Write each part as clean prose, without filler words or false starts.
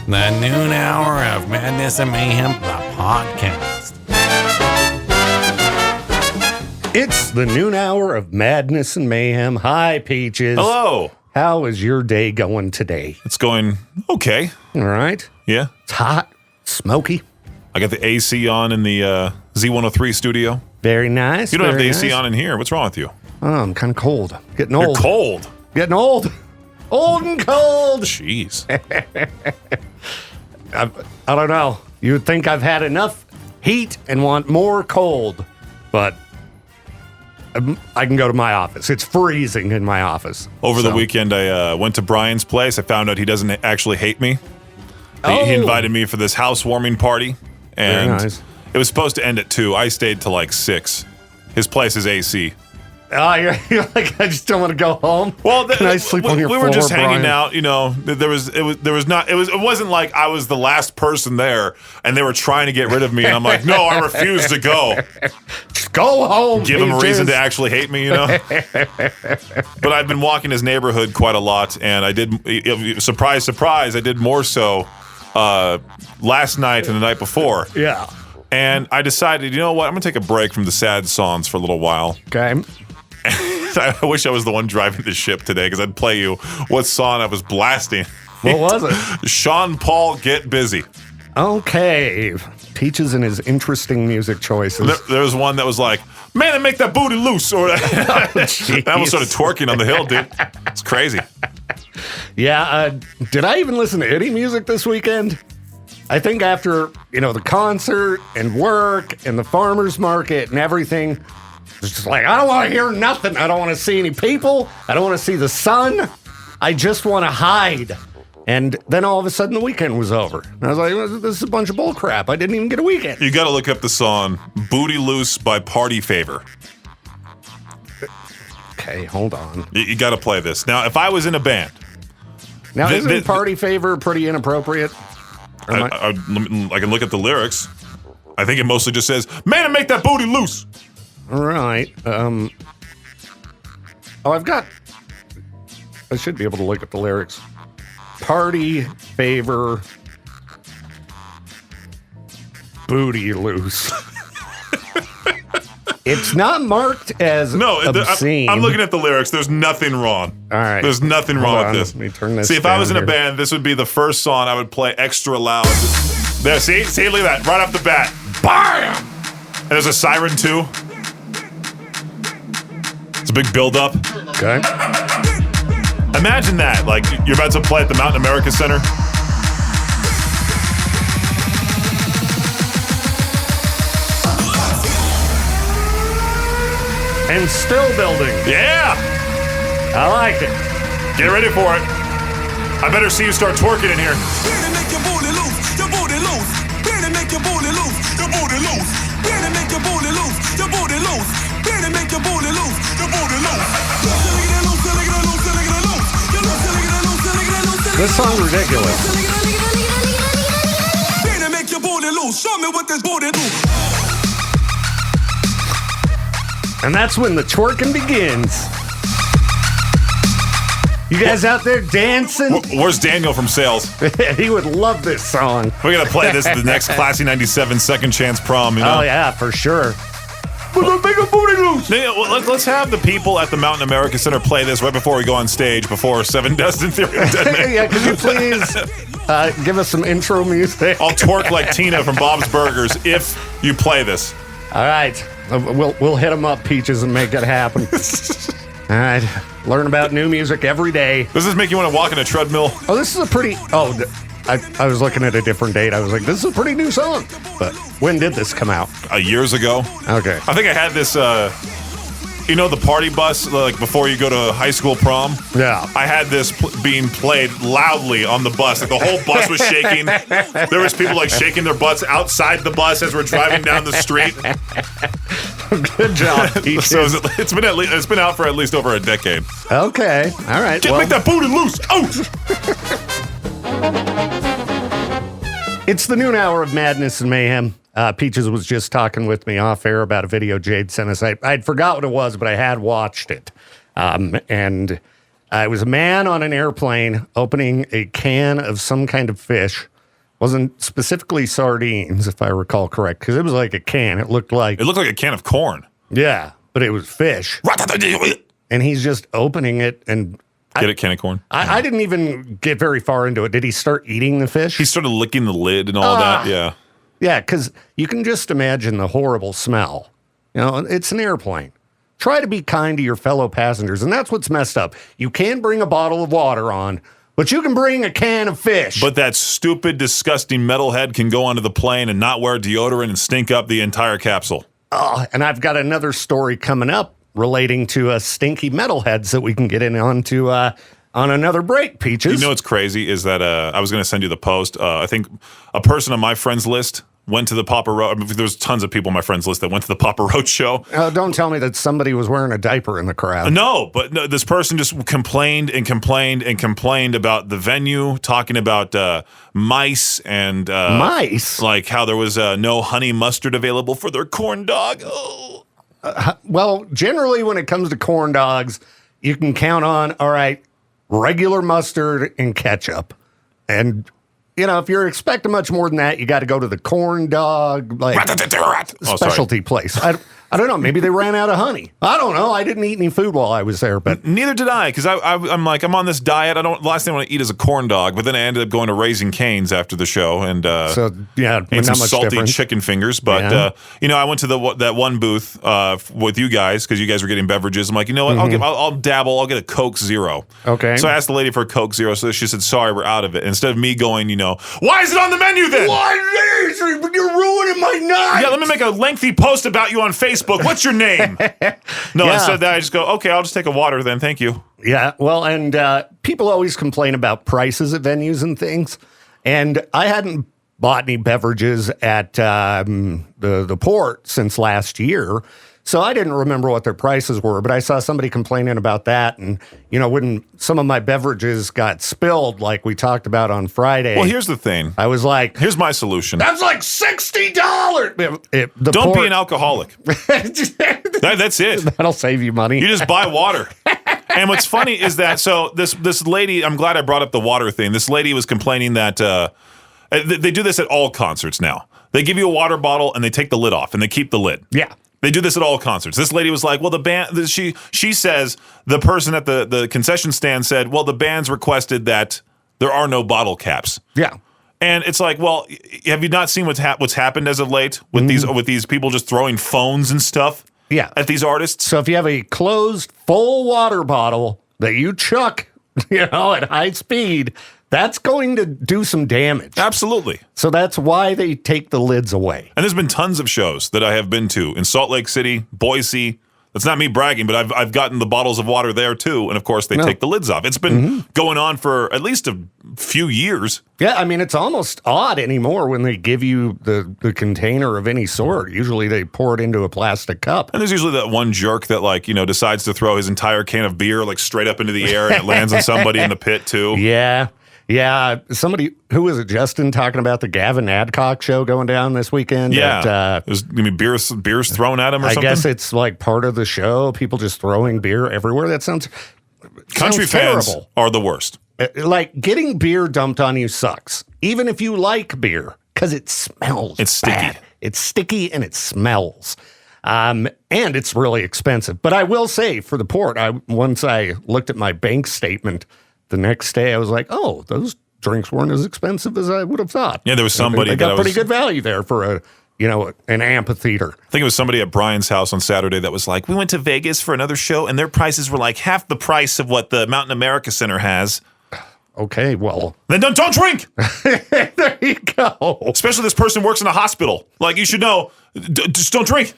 The noon hour of Madness and Mayhem, the podcast. It's the noon hour of Madness and Mayhem. Hi, Peaches. Hello. How is your day going today? It's going okay. All right. Yeah. It's hot, smoky. I got the AC on in the Z103 studio. Very nice. You don't have the very AC nice. on in here. What's wrong with you? Oh, I'm kind of cold. Getting You're old. cold. Getting old. Old and cold. Jeez. I don't know. You would think I've had enough heat and want more cold, but I can go to my office. It's freezing in my office. Over the weekend, I went to Brian's place. I found out he doesn't actually hate me. He invited me for this housewarming party, and Very nice. it was supposed to end at 2. I stayed till like 6. His place is AC. Oh, you're like, I just don't want to go home. Well, Can I sleep on your we floor, were just hanging Brian? out, you know. It wasn't like I was the last person there, and they were trying to get rid of me, and I'm like, no, I refuse to go. Just go home. Give him a reason Peaches. to actually hate me, you know. But I've been walking his neighborhood quite a lot, and I did. Surprise, surprise! I did more so last night and the night before. Yeah. And I decided, you know what? I'm gonna take a break from the sad songs for a little while. Okay. I wish I was the one driving the ship today, because I'd play you what song I was blasting. What was it? Sean Paul, Get Busy. Okay. Peaches and his interesting music choices. There was one that was like, man, I make that booty loose. Or I almost started twerking on the hill, dude. It's crazy. Yeah. Did I even listen to any music this weekend? I think after, the concert and work and the farmer's market and everything, it's just like, I don't want to hear nothing. I don't want to see any people. I don't want to see the sun. I just want to hide. And then all of a sudden the weekend was over. And I was like, this is a bunch of bull crap. I didn't even get a weekend. You got to look up the song Booty Loose by Party Favor. Okay, hold on. You got to play this. Now, if I was in a band. Now, isn't Party Favor pretty inappropriate? I can look at the lyrics. I think it mostly just says, man, I make that booty loose. All right. I should be able to look at the lyrics. Party favor booty loose. It's not marked as obscene. I'm looking at the lyrics. There's nothing wrong. All right. There's nothing wrong with this. Let me turn this See, if I was in a down band, this would be the first song I would play extra loud. There, see, look at that. Right off the bat. Bam! And there's a siren, too. It's a big build-up. Okay. Imagine that. Like, you're about to play at the Mountain America Center. And still building. Yeah! I like it. Get ready for it. I better see you start twerking in here. This song's ridiculous. And that's when the twerking begins. You guys out there dancing? Where's Daniel from Sales? He would love this song. We're going to play this at the next Classy 97 Second Chance Prom, you know? Oh, yeah, for sure. Let's have the people at the Mountain America Center play this right before we go on stage, before 7 Destin Theory detonate. Yeah, could you please give us some intro music? I'll twerk like Tina from Bob's Burgers if you play this. All right. We'll hit them up, Peaches, and make it happen. All right. Learn about new music every day. Does this make you want to walk in a treadmill? Oh, this is a pretty... I was looking at a different date. I was like, this is a pretty new song. But when did this come out? Years ago. Okay. I think I had this, the party bus, like before you go to high school prom? Yeah. I had this being played loudly on the bus. Like the whole bus was shaking. There was people like shaking their butts outside the bus as we're driving down the street. Good job, Peaches. So it's been out for at least over a decade. Okay. All right. Make that booty loose. Oh! It's the noon hour of Madness and Mayhem. Peaches was just talking with me off air about a video Jade sent us. I'd forgot what it was, but I had watched it. And it was a man on an airplane opening a can of some kind of fish Wasn't specifically sardines, if I recall correct, because it was like a can. It looked like a can of corn. Yeah, but it was fish. And he's just opening it and Get a can of corn. I didn't even get very far into it. Did he start eating the fish? He started licking the lid and all that. Yeah. Yeah, because you can just imagine the horrible smell. You know, it's an airplane. Try to be kind to your fellow passengers, and that's what's messed up. You can bring a bottle of water on, but you can bring a can of fish. But that stupid, disgusting metalhead can go onto the plane and not wear deodorant and stink up the entire capsule. And I've got another story coming up relating to stinky metalheads that we can get in onto on another break, Peaches. You know what's crazy is that I was going to send you the post. I think a person on my friends list went to the Papa Roach. I mean, there's tons of people on my friends list that went to the Papa Roach show. Don't tell me that somebody was wearing a diaper in the crowd. No, this person just complained about the venue, talking about mice and mice, like how there was no honey mustard available for their corn dog. Oh. Well, generally when it comes to corn dogs, you can count on, all right, regular mustard and ketchup. And, you know, if you're expecting much more than that, you got to go to the corn dog, like, specialty place. I don't know. Maybe they ran out of honey. I don't know. I didn't eat any food while I was there, but neither did I, because I'm like, I'm on this diet. Last thing I want to eat is a corn dog, but then I ended up going to Raising Cane's after the show and so yeah, ate some not much salty difference. chicken fingers. But you know, I went to that one booth with you guys because you guys were getting beverages. I'm like, you know what? I'll dabble. I'll get a Coke Zero. Okay. So I asked the lady for a Coke Zero. So she said, "Sorry, we're out of it." Instead of me going, you know, why is it on the menu then? Why is it? You're ruining my night. Yeah, let me make a lengthy post about you on Facebook. What's your name? No, instead of that, I just go, okay, I'll just take a water then. Thank you. Yeah, well, and people always complain about prices at venues and things. And I hadn't bought any beverages at the port since last year. So I didn't remember what their prices were, but I saw somebody complaining about that. And, you know, when some of my beverages got spilled, like we talked about on Friday. Well, here's the thing. I was like, here's my solution. That's like $60. Don't be an alcoholic. That's it. That'll save you money. You just buy water. And what's funny is that, so this lady, I'm glad I brought up the water thing. This lady was complaining that they do this at all concerts now. They give you a water bottle and they take the lid off and they keep the lid. Yeah. They do this at all concerts. This lady was like, well, the band, she says, the person at the concession stand said, well, the band's requested that there are no bottle caps. Yeah. And it's like, well, have you not seen what's happened as of late with these people just throwing phones and stuff at these artists? So if you have a closed full water bottle that you chuck, you know, at high speed, that's going to do some damage. Absolutely. So that's why they take the lids away. And there's been tons of shows that I have been to in Salt Lake City, Boise. That's not me bragging, but I've gotten the bottles of water there too. And of course, they take the lids off. It's been going on for at least a few years. Yeah, I mean, it's almost odd anymore when they give you the container of any sort. Usually they pour it into a plastic cup. And there's usually that one jerk that, like, you know, decides to throw his entire can of beer like straight up into the air and it lands on somebody in the pit too. Yeah. Yeah, somebody, who was it, Justin, talking about the Gavin Adcock show going down this weekend? Yeah, there's going to be beers thrown at him or something? I guess it's like part of the show, people just throwing beer everywhere. That sounds Country fans terrible. are the worst. Like, getting beer dumped on you sucks, even if you like beer, because it smells It's bad. sticky. It's sticky and it smells. And it's really expensive. But I will say, for the port, once I looked at my bank statement, the next day, I was like, oh, those drinks weren't as expensive as I would have thought. Yeah, there was somebody I got pretty good value there for an amphitheater. I think it was somebody at Brian's house on Saturday that was like, we went to Vegas for another show, and their prices were like half the price of what the Mountain America Center has. Okay, well. Then don't drink! There you go. Especially this person works in a hospital. Like, you should know, just don't drink.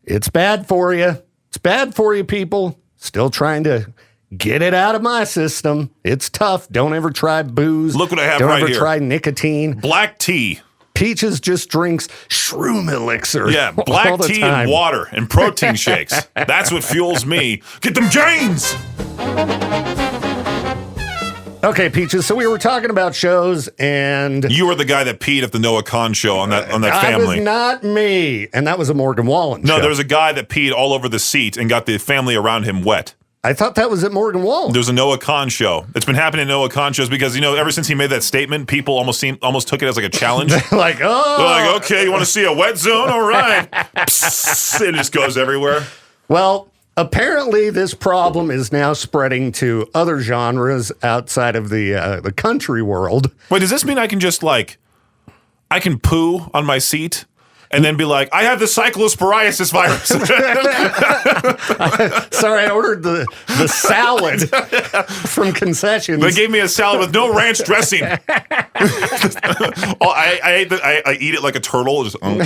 It's bad for you. It's bad for you, people. Still trying to get it out of my system. It's tough. Don't ever try booze. Look what I have Don't right ever here. try nicotine. Black tea. Peaches just drinks shroom elixir. Yeah, all black the tea time. and water and protein shakes. That's what fuels me. Get them gains! Okay, Peaches, so we were talking about shows, and You were the guy that peed at the Noah Khan show on that that family. was not me. And that was a Morgan Wallen show. No, there was a guy that peed all over the seat and got the family around him wet. I thought that was at Morgan Wallen. There's a Noah Khan show. It's been happening at Noah Khan shows because, ever since he made that statement, people almost took it as like a challenge. Like, oh. They're like, okay, you want to see a wet zone? All right. Psst, it just goes everywhere. Well, apparently this problem is now spreading to other genres outside of the country world. Wait, does this mean I can just I can poo on my seat? And then be like, I have the cyclosporiasis virus. Sorry, I ordered the salad from concessions. They gave me a salad with no ranch dressing. I eat it like a turtle, just, and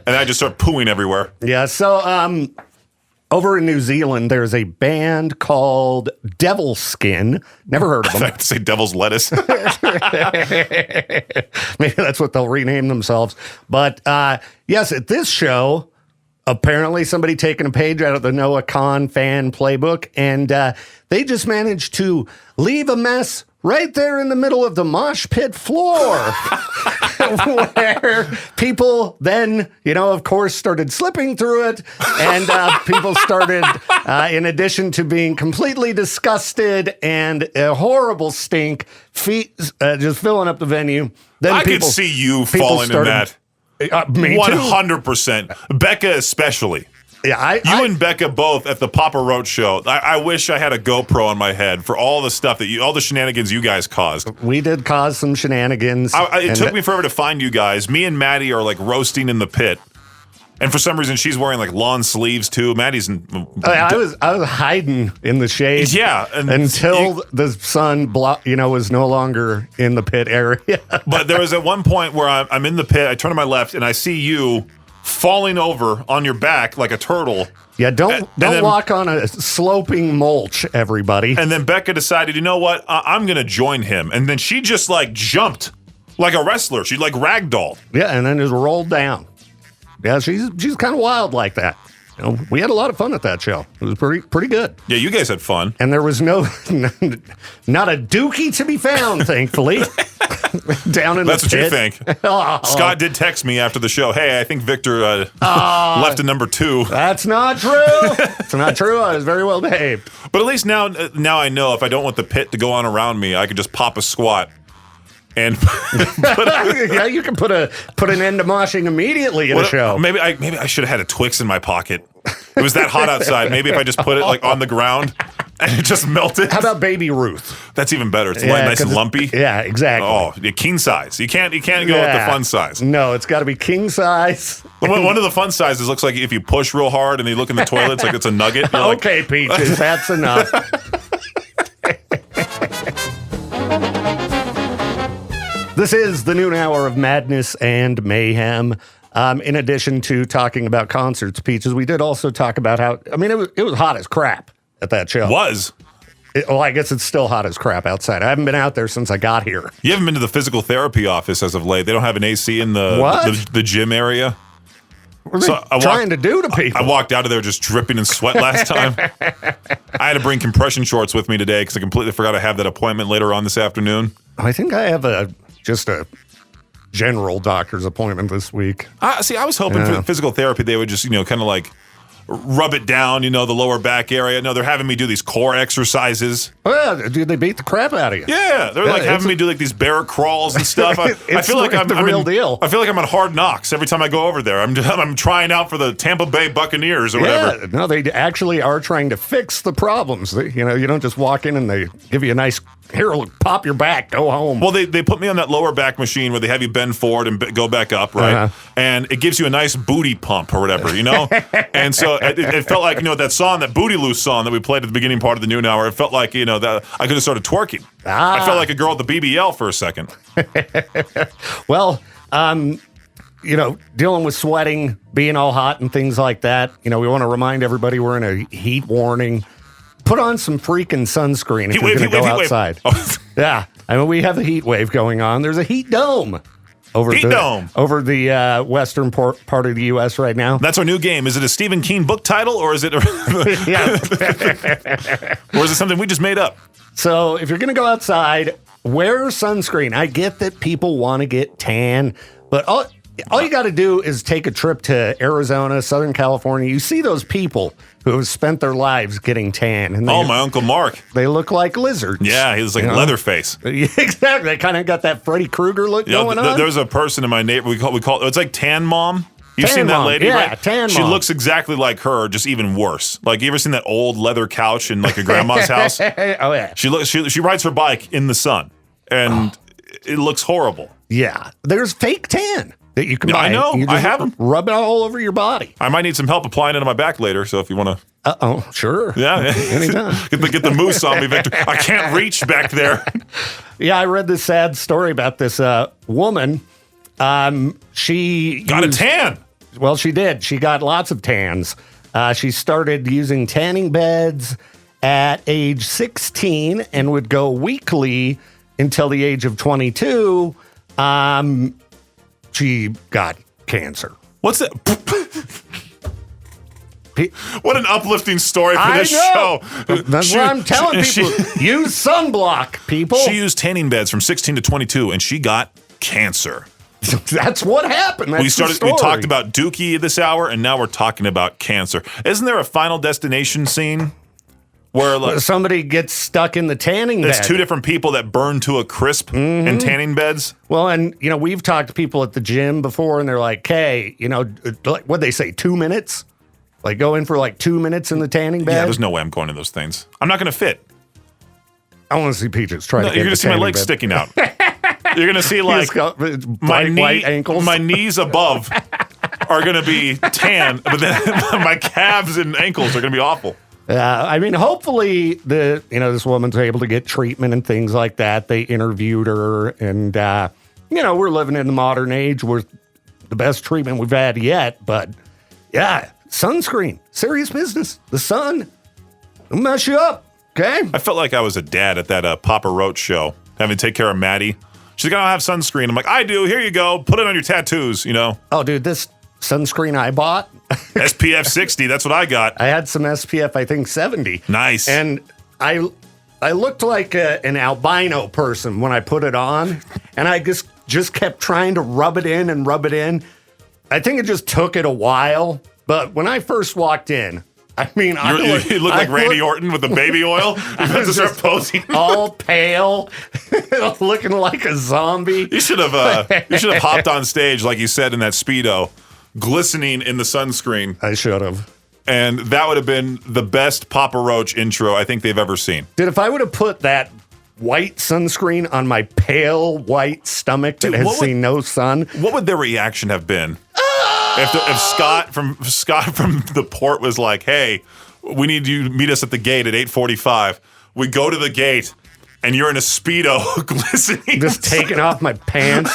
I just start pooing everywhere. Yeah, so over in New Zealand, there's a band called Devil Skin. Never heard of them. I have to say devil's lettuce. Maybe that's what they'll rename themselves. But yes, at this show, apparently somebody taking a page out of the Noah Khan fan playbook, and they just managed to leave a mess right there in the middle of the mosh pit floor, where people then, of course, started slipping through it, and people started, in addition to being completely disgusted and a horrible stink, feet just filling up the venue. Then I could see you falling in that. Me 100%. Becca especially. Yeah, you and Becca both at the Papa Roach show. I wish I had a GoPro on my head for all the stuff all the shenanigans you guys caused. We did cause some shenanigans. It took me forever to find you guys. Me and Maddie are roasting in the pit. And for some reason, she's wearing lawn sleeves too. Maddie's. I was hiding in the shade. Yeah, until the sun, was no longer in the pit area. But there was at one point where I'm in the pit. I turn to my left and I see you falling over on your back like a turtle. Yeah, don't walk on a sloping mulch, everybody. And then Becca decided, you know what? I'm going to join him. And then she just jumped like a wrestler. She ragdolled. Yeah, and then just rolled down. Yeah, she's kind of wild like that. We had a lot of fun at that show. It was pretty good. Yeah, you guys had fun. And there was not a dookie to be found, thankfully. Down in That's the pit. What you think. Scott did text me after the show. Hey, I think Victor left a number 2. That's not true. It's not true. I was very well behaved. But at least now I know if I don't want the pit to go on around me, I can just pop a squat. And yeah, you can put an end to moshing immediately in a show. Maybe I should have had a Twix in my pocket. It was that hot outside. Maybe if I just put it on the ground and it just melted. How about Baby Ruth? That's even better. It's nice and lumpy. Yeah, exactly. Oh, king size. You can't go with the fun size. No, it's got to be king size. One of the fun sizes looks like if you push real hard and you look in the toilet, it's like it's a nugget. Okay, Peaches, that's enough. This is the noon hour of madness and mayhem. In addition to talking about concerts, Peaches, we did also talk about how, it was hot as crap at that show. I guess it's still hot as crap outside. I haven't been out there since I got here. You haven't been to the physical therapy office as of late. They don't have an AC in the gym area. What are they trying to do to people? I walked out of there just dripping in sweat last time. I had to bring compression shorts with me today because I completely forgot I have that appointment later on this afternoon. I think I have just a general doctor's appointment this week. I was hoping for physical therapy they would just, kind of rub it down, the lower back area. No, they're having me do these core exercises. Well, dude, they beat the crap out of you. Yeah, they're having me do these bear crawls and stuff. I feel like I'm the real deal. I feel like I'm on Hard Knocks every time I go over there. I'm trying out for the Tampa Bay Buccaneers or whatever. No, they actually are trying to fix the problems. You don't just walk in and they give you a nice, here, pop your back, go home. Well, they put me on that lower back machine where they have you bend forward and go back up, right? Uh-huh. And it gives you a nice booty pump or whatever, And so it felt like, that song, that Booty Loose song that we played at the beginning part of the noon hour, it felt like, that I could have started twerking. I felt like a girl at the BBL for a second. Well, dealing with sweating, being all hot and things like that, we want to remind everybody we're in a heat warning. Put on some freaking sunscreen if you're going to go outside. Oh. Yeah. We have a heat wave going on. There's a heat dome over the western part of the U.S. right now. That's our new game. Is it a Stephen King book title or is it or is it something we just made up? So if you're going to go outside, wear sunscreen. I get that people want to get tan, but All you got to do is take a trip to Arizona, Southern California. You see those people who have spent their lives getting tan. And my Uncle Mark. They look like lizards. Yeah, he was like Leatherface. Exactly. They kind of got that Freddy Krueger look going on. There's a person in my neighborhood, we call it's like Tan Mom. You've Tan seen that Mom. lady, yeah, right? Tan She Mom. looks exactly like her, just even worse. Like, you ever seen that old leather couch in like a grandma's house? Oh, yeah. She rides her bike in the sun, and it looks horrible. Yeah. There's fake tan that you can buy. I know. You just I have them. Rub it all over your body. I might need some help applying it on my back later, so if you want to... Sure. Yeah. Anytime. get the moose on me, Victor. I can't reach back there. Yeah, I read this sad story about this woman. She Got a tan. Well, she did. She got lots of tans. She started using tanning beds at age 16 and would go weekly until the age of 22. She got cancer. What's that? What an uplifting story for this show. That's what I'm telling people. Use sunblock, people. She used tanning beds from 16 to 22, and she got cancer. That's what happened. That's We talked about Dookie this hour, and now we're talking about cancer. Isn't there a Final Destination scene where like, somebody gets stuck in the tanning bed? it's two different people that burn to a crisp in tanning beds? Well, and we've talked to people at the gym before, and they're like, "Hey, what'd they say? 2 minutes? Like go in for like 2 minutes in the tanning bed?" Yeah, there's no way I'm going in those things. I'm not going to fit. I want to see Peaches try to get You're going to see my tanning legs bed. sticking out. You're going to see like white ankles. My knees above are going to be tan, but then my calves and ankles are going to be awful. I mean, hopefully this woman's able to get treatment and things like that. They interviewed her, and we're living in the modern age where the best treatment we've had yet. But yeah, sunscreen, serious business. The sun will mess you up. Okay. I felt like I was a dad at that Papa Roach show, having to take care of Maddie. She's like, I don't have sunscreen. I'm like, I do. Here you go. Put it on your tattoos, Oh, dude, this sunscreen I bought. SPF 60. That's what I got. I had some SPF, I think 70. Nice. And I looked like an albino person when I put it on, and I just kept trying to rub it in and rub it in. I think it just took it a while, but when I first walked in, I mean, you look like Randy Orton with the baby oil. You have to start posing. All pale, looking like a zombie. You should have hopped on stage like you said in that Speedo, glistening in the sunscreen. I should have. And that would have been the best Papa Roach intro I think they've ever seen. Dude, if I would have put that white sunscreen on my pale white stomach that has seen no sun, what would their reaction have been? If Scott from the port was like, "Hey, we need you to meet us at the gate at 8:45." We go to the gate, and you're in a Speedo, glistening. Just taking off my pants,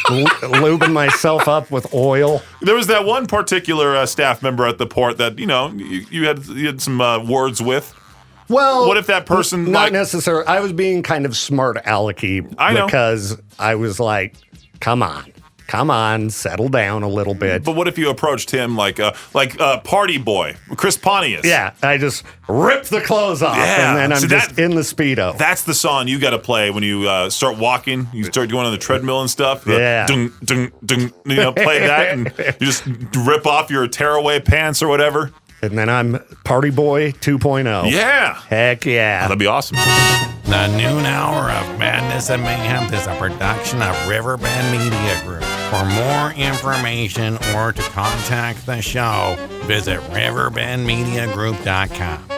lubing myself up with oil. There was that one particular staff member at the port that you had some words with. Well, what if that person not necessarily? I was being kind of smart alecky because I was like, "Come on, settle down a little bit." But what if you approached him like Party Boy, Chris Pontius? Yeah, I just rip the clothes off, and then I'm just in the Speedo. That's the song you got to play when you start walking. You start going on the treadmill and stuff. Dung, dung, dung, play that, and you just rip off your tearaway pants or whatever. And then I'm Party Boy 2.0. Yeah. Heck yeah. That'd be awesome. The noon hour of Madness and Mayhem is a production of Riverbend Media Group. For more information or to contact the show, visit riverbendmediagroup.com.